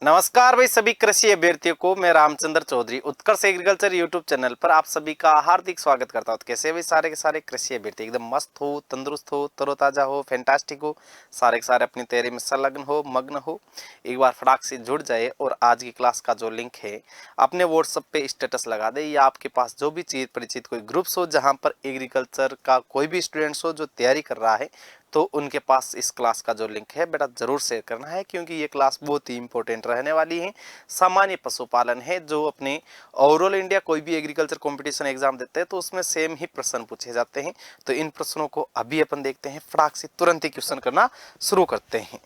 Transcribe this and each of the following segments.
नमस्कार भाई सभी कृषि अभ्यर्थियों को। मैं रामचंद्र चौधरी उत्कर्ष एग्रीकल्चर यूट्यूब चैनल पर आप सभी का हार्दिक स्वागत करता हूं। तो कैसे भी सारे के सारे कृषि अभ्यर्थी एकदम मस्त हो, तंदुरुस्त हो, तरोताजा हो, फैंटास्टिक हो, सारे के सारे अपनी तैयारी में संलग्न हो, मग्न हो। एक बार फटाक से जुड़ जाए और आज की क्लास का जो लिंक है अपने व्हाट्सएप पे स्टेटस लगा दे, या आपके पास जो भी चीज परिचित कोई ग्रुप्स हो जहाँ पर एग्रीकल्चर का कोई भी स्टूडेंट्स हो जो तैयारी कर रहा है, तो उनके पास इस क्लास का जो लिंक है बेटा जरूर शेयर करना है, क्योंकि ये क्लास बहुत ही इंपॉर्टेंट रहने वाली है। सामान्य पशुपालन है, जो अपने ओवरऑल इंडिया कोई भी एग्रीकल्चर कंपटीशन एग्जाम देते हैं तो उसमें सेम ही प्रश्न पूछे जाते हैं। तो इन प्रश्नों को अभी अपन देखते हैं, फटाक से तुरंत ही क्वेश्चन करना शुरू करते हैं।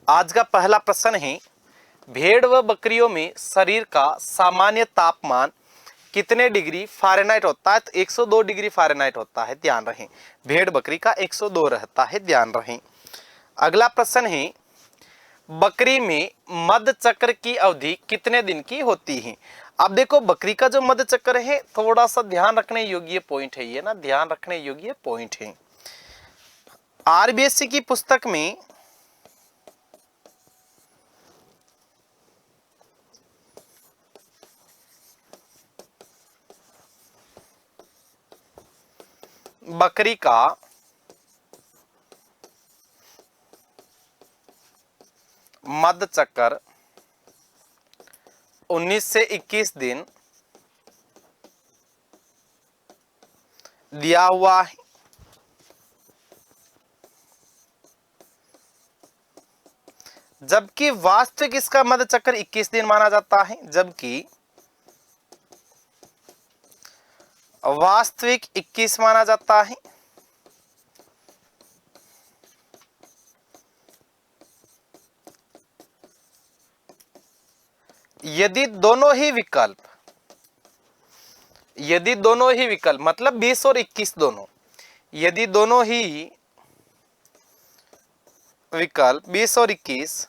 आज का पहला प्रश्न है, भेड़ व बकरियों में शरीर का सामान्य तापमान कितने डिग्री फ़ारेनहाइट होता है? तो 102 डिग्री फ़ारेनहाइट होता है, ध्यान रखें। भेड़ बकरी का 102 रहता है, ध्यान रखें। अगला प्रश्न है, बकरी में मध्य चक्र की अवधि कितने दिन की होती है? अब देखो, बकरी का जो मध्य चक्र है थोड़ा सा ध्यान रखने योग्य पॉइंट है, ये ना ध्यान रखने योग्य पॉइंट है। आरबीएससी की पुस्तक में बकरी का मध्य चक्र 19 से 21 दिन दिया हुआ है। जबकि वास्तविक इसका मध्य चक्र 21 दिन माना जाता है, जबकि वास्तविक 21 माना जाता है। यदि दोनों ही विकल्प मतलब 20 और 21 दोनों, यदि दोनों ही विकल्प 20 और 21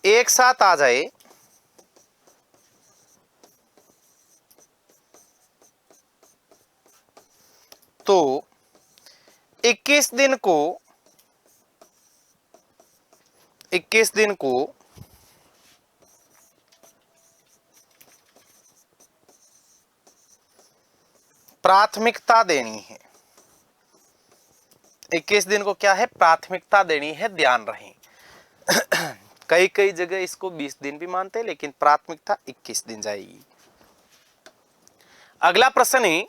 एक साथ आ जाए तो 21 दिन को 'प्राथमिकता देनी है। 21 दिन को क्या है? प्राथमिकता देनी है, ध्यान रहे। कई जगह इसको 20 दिन भी मानते हैं, लेकिन प्राथमिकता 21 दिन जाएगी। अगला प्रश्न है,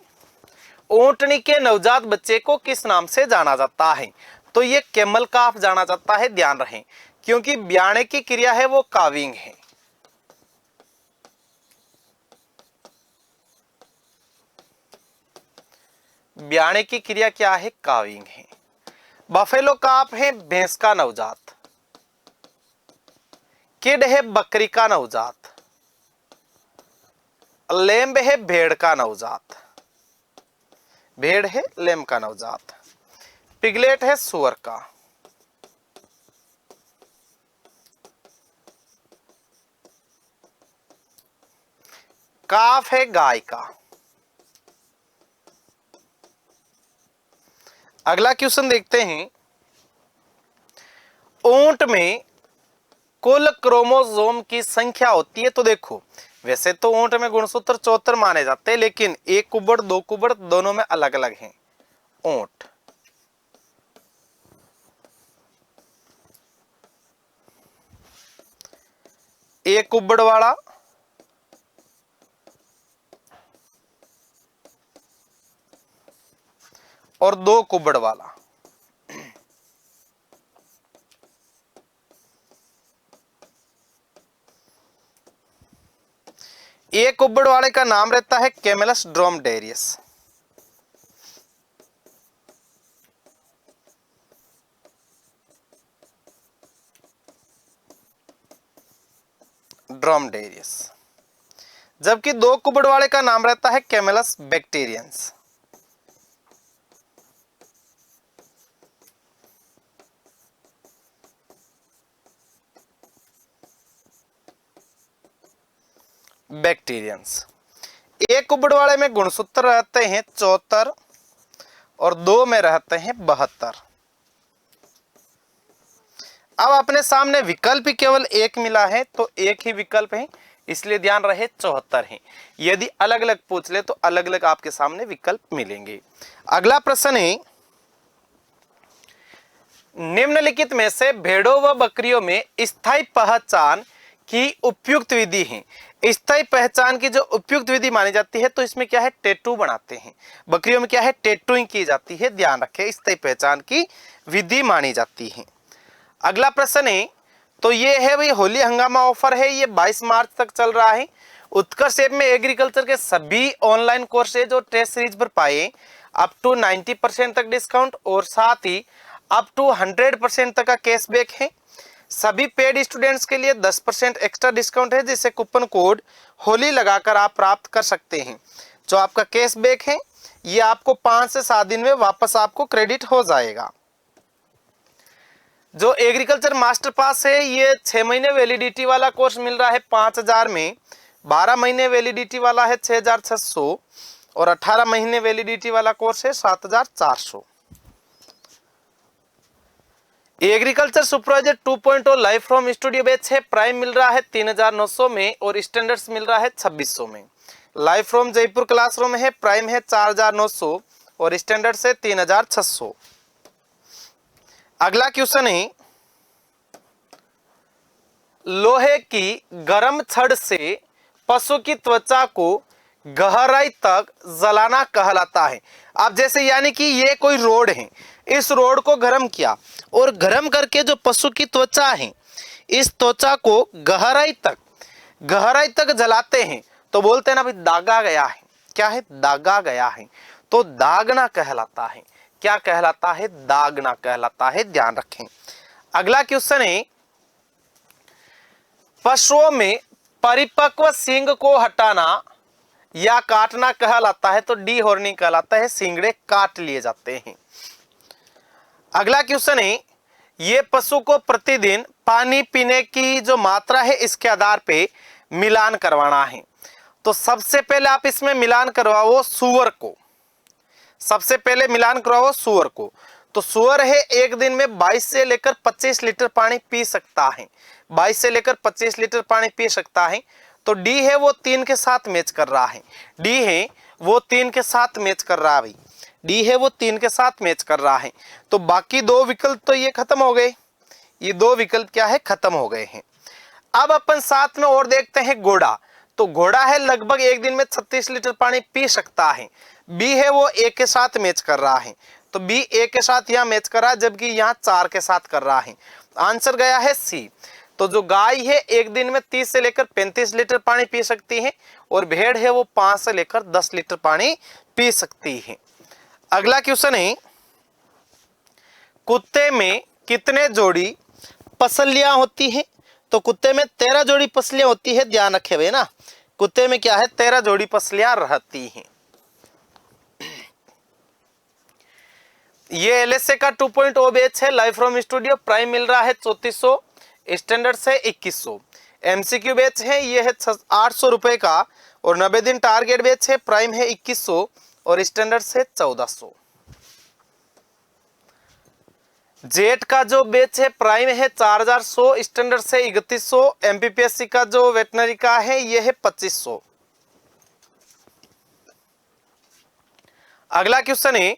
ऊंटनी के नवजात बच्चे को किस नाम से जाना जाता है? तो ये कैमल काफ जाना जाता है, ध्यान रहे, क्योंकि ब्याणे की क्रिया है वो काविंग है। ब्याणे की क्रिया क्या है? काविंग है। बफेलो काफ है भैंस का नवजात, किड है बकरी का नवजात, लेम्ब है भेड़ का नवजात, भेड़ है लेम्ब का नवजात, पिगलेट है सुअर का, काफ है गाय का। अगला क्वेश्चन देखते हैं, ऊंट में कुल क्रोमोसोम की संख्या होती है। तो देखो, वैसे तो ऊंट में गुणसूत्र 74 माने जाते हैं, लेकिन एक कुबड़ दो कुबड़ दोनों में अलग अलग हैं। ऊंट एक कुबड़ वाला और दो कुबड़ वाला। एक कुबड़ वाले का नाम रहता है कैमेलस ड्रोमडेरियस। ड्रोमडेरियस। जबकि दो कुबड़ वाले का नाम रहता है कैमेलस बैक्टीरियंस। बैक्टीरियंस। एक कुबड़ वाले में गुणसूत्र रहते हैं 74 और 2 में रहते हैं 72। अब अपने सामने विकल्प ही केवल एक मिला है, तो एक ही विकल्प है, इसलिए ध्यान रहे 74 है। यदि अलग अलग पूछ ले तो अलग अलग आपके सामने विकल्प मिलेंगे। अगला प्रश्न है, निम्नलिखित में से भेड़ों व बकरियों में स्थायी पहचान की उपयुक्त विधि है। स्थायी पहचान की जो उपयुक्त विधि मानी जाती है, तो इसमें क्या है, टैटू बनाते हैं। बकरियों में क्या है, टैटूइंग की जाती है। ध्यान रखें, स्थायी पहचान की विधि मानी जाती है। अगला प्रश्न है, तो ये है भाई होली हंगामा ऑफर है, ये 22 मार्च तक चल रहा है। उत्कर्ष ऐप में एग्रीकल्चर के सभी ऑनलाइन कोर्सेज और टेस्ट सीरीज पर पाए अप टू 90% तक डिस्काउंट और साथ ही अप टू 100% तक का कैशबैक है। सभी पेड स्टूडेंट्स के लिए 10% एक्स्ट्रा डिस्काउंट है, जिसे कूपन कोड होली लगाकर आप प्राप्त कर सकते हैं। जो आपका कैशबैक है ये आपको 5 से 7 दिन में वापस आपको क्रेडिट हो जाएगा। जो एग्रीकल्चर मास्टर पास है ये 6 महीने वैलिडिटी वाला कोर्स मिल रहा है 5000 में, 12 महीने वैलिडिटी वाला है 6600 और 18 महीने वैलिडिटी वाला कोर्स है 7400। Agriculture supervisor 2.0 live from studio batch है, प्राइम मिल रहा है 3900 में और स्टैंडर्ड्स मिल रहा है 2600 में। लाइव फ्रॉम जयपुर क्लासरूम है, प्राइम है 4900 और स्टैंडर्ड्स है 3600। अगला क्वेश्चन है, लोहे की गर्म छड़ से पशु की त्वचा को गहराई तक जलाना कहलाता है। अब जैसे यानी कि ये कोई रोड है, इस रोड को गर्म किया और गर्म करके जो पशु की त्वचा है इस त्वचा को गहराई तक जलाते हैं, तो बोलते हैं ना भाई दागा गया है। क्या है, दागा गया है, तो दागना कहलाता है। क्या कहलाता है, दागना कहलाता है। ध्यान रखें। अगला क्वेश्चन है, पशुओं में परिपक्व सींग को हटाना या काटना कहलाता है, तो डी हॉर्निंग कहलाता है, सींगड़े काट लिए जाते हैं। अगला क्वेश्चन है, ये पशु को प्रतिदिन पानी पीने की जो मात्रा है इसके आधार पे मिलान करवाना है। तो सबसे पहले आप इसमें मिलान करवाओ सूअर को, सबसे पहले मिलान करवाओ सूअर को। तो सूअर है एक दिन में 22 से लेकर 25 लीटर पानी पी सकता है, 22 से लेकर 25 लीटर पानी पी सकता है। तो डी है वो 3 के साथ मैच कर रहा है, डी है वो 3 के साथ मैच कर रहा है भाई, डी है वो 3 के साथ मैच कर रहा है। तो बाकी 2 विकल्प तो ये खत्म हो गए, ये 2 विकल्प क्या है, खत्म हो गए हैं। अब अपन साथ में और देखते हैं घोड़ा। तो घोड़ा है लगभग एक दिन में 36 लीटर पानी पी सकता है, बी है वो 1 के साथ मैच कर रहा है, तो बी 1 के साथ यहाँ मैच कर रहा है, जबकि यहाँ 4 के साथ कर रहा है। आंसर गया है सी। तो जो गाय है एक दिन में 30 से लेकर 35 लीटर पानी पी सकती है और भेड़ है वो 5 से लेकर 10 लीटर पानी पी सकती है। अगला क्वेश्चन है, कुत्ते में कितने जोड़ी पसलियां होती हैं? तो कुत्ते में 13 जोड़ी पसलियां होती है। ध्यान रखे भाई ना, कुत्ते में क्या है, 13 जोड़ी पसलियां रहती हैं। ये एलएसए का 2.0 बैच है, लाइव फ्रॉम स्टूडियो, प्राइम मिल रहा है 3400, स्टैंडर्ड से 2100। एमसीक्यू बैच है, ये है 800 रुपए का और 90 दिन टारगेट बैच है, प्राइम है 2100 और स्टैंडर्ड से 1400। जेट का जो बैच है प्राइम है 4100, स्टैंडर्ड से 3100। एमपीपीएससी का जो वेटनरी का है ये है 2500। अगला क्वेश्चन है,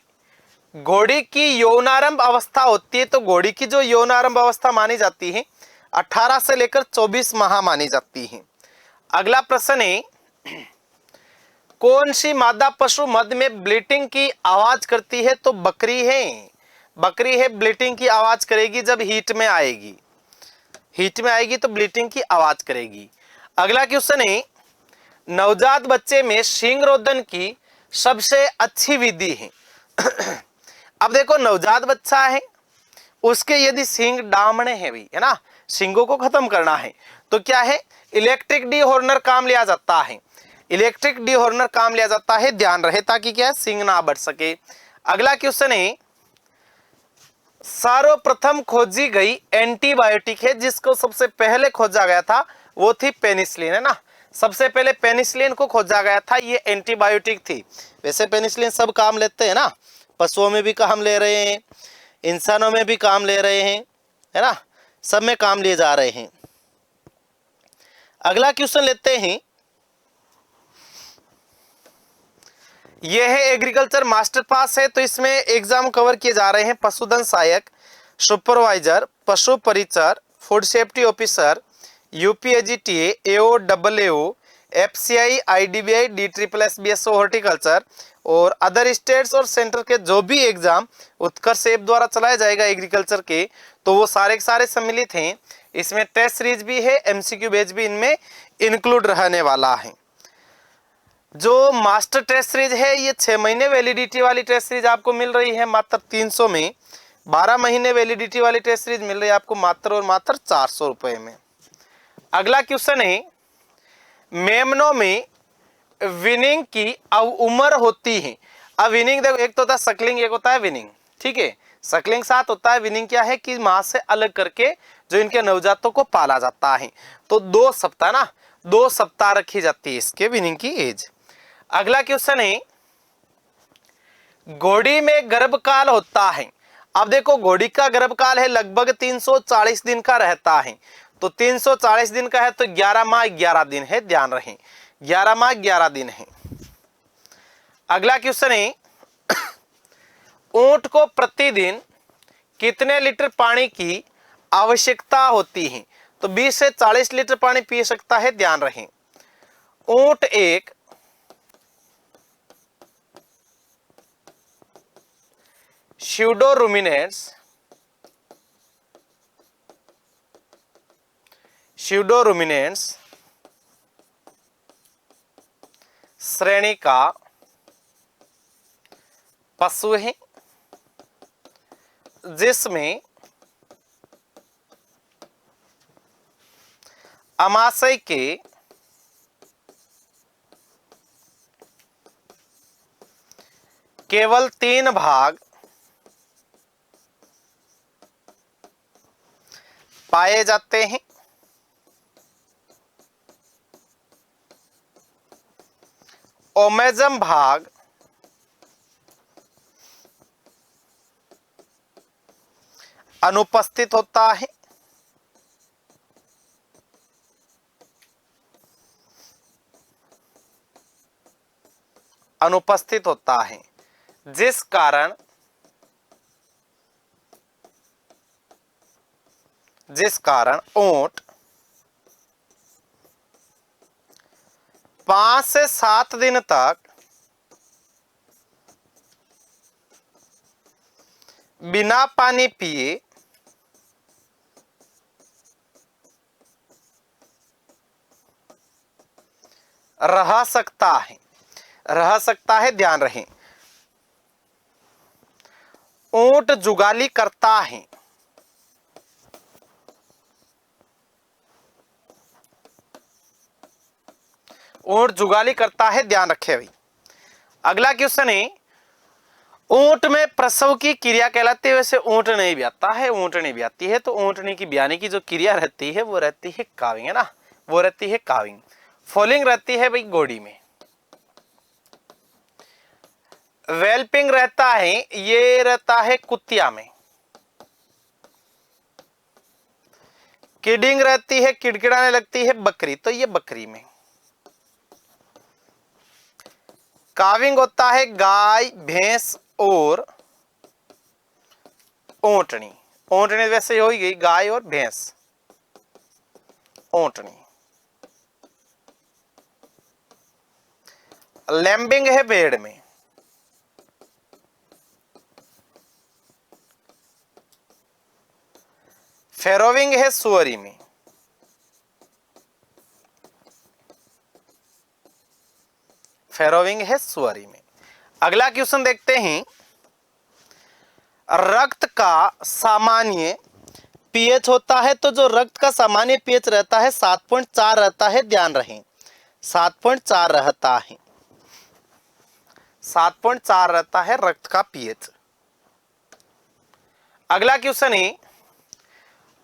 घोड़ी की यौनारंभ अवस्था होती है। तो घोड़ी की जो यौनारंभ अवस्था मानी जाती है 18 से लेकर 24 माह मानी जाती है। अगला प्रश्न है, कौन सी मादा पशु मध्य में ब्लीटिंग की आवाज करती है? तो बकरी है, बकरी है ब्लीटिंग की आवाज करेगी जब हीट में आएगी, हीट में आएगी तो ब्लीटिंग की आवाज करेगी। अगला क्वेश्चन है, नवजात बच्चे में सींग रोधन की सबसे अच्छी विधि है। अब देखो नवजात बच्चा है, उसके यदि सींग डामने हैं भी, है ना, सींगों को खत्म करना है, तो क्या है, इलेक्ट्रिक डीहॉर्नर काम लिया जाता है, इलेक्ट्रिक डीहॉर्नर काम लिया जाता है। ध्यान रहे ताकि क्या है, सींग ना बढ़ सके। अगला क्वेश्चन है, सर्वप्रथम खोजी गई एंटीबायोटिक है, जिसको सबसे पहले खोजा गया था वो थी पेनिसिलिन, है ना, सबसे पहले पेनिसिलिन को खोजा गया था, ये एंटीबायोटिक थी। वैसे पेनिसिलिन सब काम लेते हैं ना, पशुओं में भी काम ले रहे हैं, इंसानों में भी काम ले रहे हैं, है ना, सब में काम लिए जा रहे हैं। अगला क्वेश्चन लेते हैं, यह है एग्रीकल्चर मास्टर पास है, तो इसमें एग्जाम कवर किए जा रहे हैं पशुधन सहायक, सुपरवाइजर, पशु परिचर, food safety officer, UPAGTA, AOWO, FCI, IDBI, DSSS horticulture और अदर स्टेट्स और सेंटर के जो भी एग्जाम उत्कर्ष ऐप द्वारा चलाया जाएगा एग्रीकल्चर के, तो वो सारे के सारे सम्मिलित हैं। इसमें टेस्ट सीरीज भी है, एमसीक्यू बेच भी इनमें इंक्लूड रहने वाला है। जो मास्टर टेस्ट सीरीज है ये 6 महीने वैलिडिटी वाली टेस्ट सीरीज आपको मिल रही है मात्र 300 में, 12 महीने वैलिडिटी वाली टेस्ट सीरीज मिल रही है आपको मात्र और मात्र 400 रुपए में। अगला क्वेश्चन है, मेमनों में विनिंग की अब उम्र होती है। अब विनिंग देखो, एक तो होता है सकलिंग, एक होता है विनिंग, ठीक है। सकलिंग साथ होता है, विनिंग क्या है कि मां से अलग करके जो इनके नवजातों को पाला जाता है। तो 2 सप्ताह ना, 2 सप्ताह रखी जाती है इसके विनिंग की एज। अगला क्वेश्चन है, घोड़ी में गर्भकाल होता है। अब देखो घोड़ी का गर्भकाल है लगभग 340 दिन का रहता है, तो 340 दिन का है तो 11 माह 11 दिन है, ध्यान रखें 11 माह 11 दिन है। अगला क्वेश्चन है, ऊंट को प्रतिदिन कितने लीटर पानी की आवश्यकता होती है? तो 20 से 40 लीटर पानी पी सकता है, ध्यान रखें। ऊंट एक स्यूडो रुमिनेंट्स श्रेणी का पशु है जिसमें अमाशय के केवल 3 भाग पाए जाते हैं। ओमेजम भाग अनुपस्थित होता है। अनुपस्थित होता है जिस कारण ऊंट 5 से 7 दिन तक बिना पानी पिए रह सकता है, ध्यान रखें। ऊंट जुगाली करता है। ऊंट जुगाली करता है, ध्यान रखे भाई। अगला क्वेश्चन है, ऊंट में प्रसव की क्रिया कहलाती है। वैसे ऊंट नहीं ब्याता है, ऊंटनी ब्याती है, तो ऊंटनी की ब्याने की जो क्रिया रहती है वो रहती है काविंग, है ना, वो रहती है काविंग। फॉलिंग रहती है भाई घोड़ी में। वेल्पिंग रहता है, ये रहता है कुतिया में। किडिंग रहती है, किड़किड़ाने लगती है बकरी, तो ये बकरी में। काविंग होता है गाय, भैंस और ऊंटनी। ऊंटनी वैसे हो ही गई, गाय और भैंस, ऊंटनी। लैम्बिंग है भेड़ में। फेरोविंग है सुअरी में। फेरोविंग है सुअरी में। अगला क्वेश्चन देखते हैं, रक्त का सामान्य पीएच होता है, तो जो रक्त का सामान्य पीएच रहता है 7.4 रहता है, ध्यान रखें 7.4 रहता है, 7.4 रहता है रक्त का पीएच। अगला क्वेश्चन है,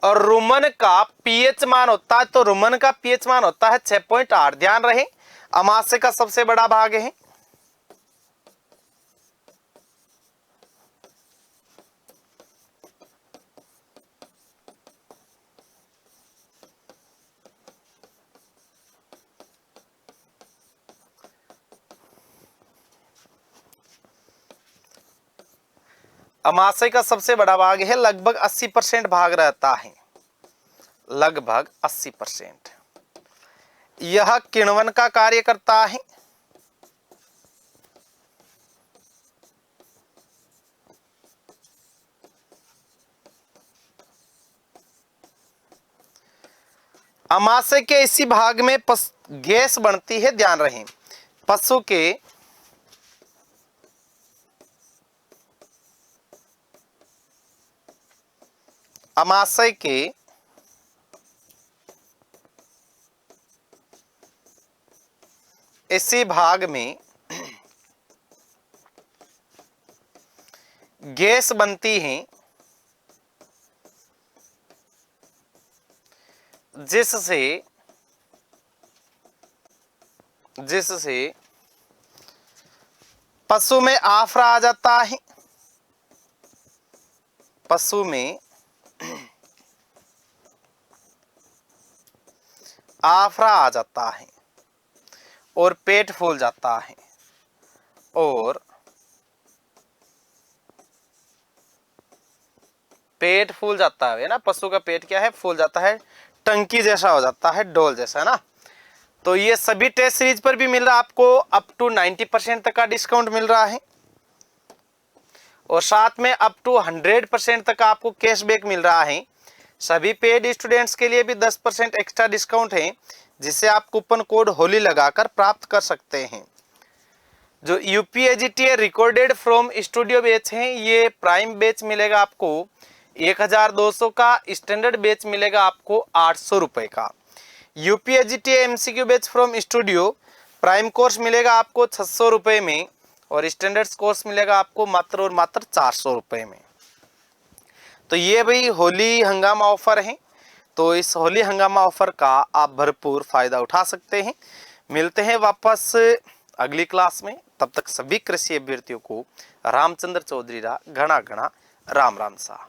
और रुमन का पीएच मान होता है, तो रुमन का पीएच मान होता है 6.8, ध्यान रहे अमाशय का सबसे बड़ा भाग है। अमाशय का सबसे बड़ा भाग है, लगभग 80% भाग रहता है, लगभग 80%। यह किण्वन का कार्य करता है। अमाशय के इसी भाग में गैस बनती है, ध्यान रहे, पशु के अमाशय के इसी भाग में गैस बनती है, जिससे पशु में आफरा आ जाता है, पशु में आफरा आ जाता है और पेट फूल जाता है, और पेट फूल जाता है ना, पशु का पेट क्या है, फूल जाता है, टंकी जैसा हो जाता है, डोल जैसा, है ना। तो ये सभी टेस्ट सीरीज पर भी मिल रहा है आपको, अप टू 90% तक का डिस्काउंट मिल रहा है, और साथ में अप टू 100% तक का आपको कैशबैक मिल रहा है। सभी पेड स्टूडेंट्स के लिए भी 10% एक्स्ट्रा डिस्काउंट है, जिसे आप कूपन कोड होली लगाकर प्राप्त कर सकते हैं। जो यूपीएजीटी रिकॉर्डेड फ्रॉम स्टूडियो बैच है, ये प्राइम बैच मिलेगा आपको 1200 का, स्टैंडर्ड बैच मिलेगा आपको 800 रुपए का। UPAGT MCQ batch from studio prime course मिलेगा आपको 600 रुपए में, और स्टैंडर्ड कोर्स मिलेगा आपको मात्र और मात्र 400 रुपए में। तो ये भाई होली हंगामा ऑफर है, तो इस होली हंगामा ऑफर का आप भरपूर फायदा उठा सकते हैं। मिलते हैं वापस अगली क्लास में, तब तक सभी कृषि अभ्यर्थियों को रामचंद्र चौधरी रा घना घना राम राम सा।